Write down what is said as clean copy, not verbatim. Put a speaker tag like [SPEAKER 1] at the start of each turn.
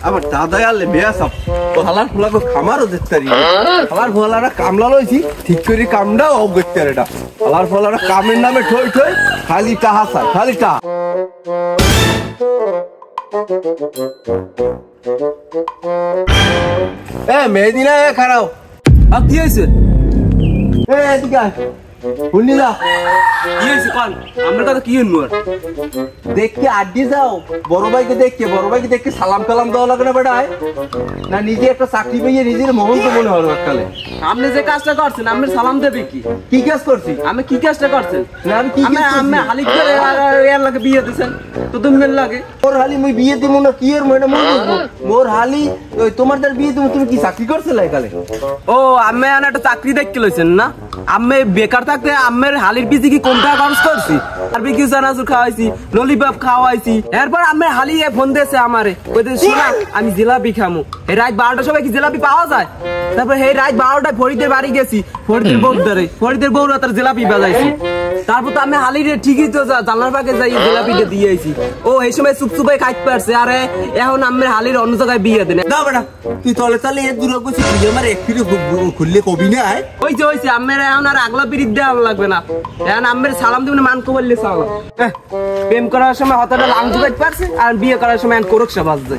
[SPEAKER 1] আমার দাদা আলে বেয়া সব তো হালার ফুলাকে খামারও দেখতে পারি হালার ফুলারা কামলা লইছি ঠিক করে কামটাও অব করতে পারে এটা হালার ফুলারা কামের নামে ঠই ঠই খালি টাহা চাই খালি টাহা মেয়েদিনা খারাও
[SPEAKER 2] আর কি হয়েছে
[SPEAKER 1] এদিকে শুনি না
[SPEAKER 2] কি হয়েছে কল আমার কথা কি হইল
[SPEAKER 1] দেখকে আড্ডি যাও বড় ভাইকে দেখকে সালাম কালাম দেওয়া লাগে না বেটায় না নিজে একটা চাকরি পেয়ে নিজের মহন্ত মনে হলো এককালে
[SPEAKER 2] আপনি যে কাজটা করছেন আপনি সালাম দেবে
[SPEAKER 1] কি কাজ করছি
[SPEAKER 2] আমি কি কাজটা করছেন
[SPEAKER 1] না আমি কি
[SPEAKER 2] আমি হালি করে এর লাগে বিয়ে দিছেন তো তুমি লাগে
[SPEAKER 1] মোর হালি মুই বিয়ে দিব না কি এর মনে মোর হালি ওই তোমাদের বিয়ে দিব তুমি কি চাকরি করছিলে একালে
[SPEAKER 2] ও আমি একটা চাকরি দেখতে লইছেন না আমি বেকার থাকতে আমের হালির পিছে কি কোনটা খরচ করছি আর কি চানাচুর খাওয়াইছি ললিপপ খাওয়াইছি এরপর আমের হালি ফোন দিয়েছে আমারে কইতে শোনা আমি জিলাপি খামু এই রাত 12টার সময় কি জিলাপি পাওয়া যায় তারপর এই রাত 12টায় ফরিদের বাড়ি গেছি ফরিদের বউ তার জিলাপি বাজাইছি তারপর তো আমি হালিরে ঠিকই তো জানলার পাকে যাই জিলাপিটা দিয়ে আইছি ও এই সময় চুপচুপাই খাইতে পারছে আরে এখন আমের হালির অন্য জায়গায় বিয়ে দেন
[SPEAKER 1] না বেটা তুই তলে এর দূর কইছিস তুই আমার এক ফিরে খুললে কবি না
[SPEAKER 2] হইছে আমের এখন আর আগলা পিরিত দেওয়া লাগবে না এখন আমের সালাম দিবেন মানকো বললে সালাম প্রেম করার সময় হঠাৎ লাং জুগাইতে পারছে আর বিয়ে করার সময় কোরকশা বাজছে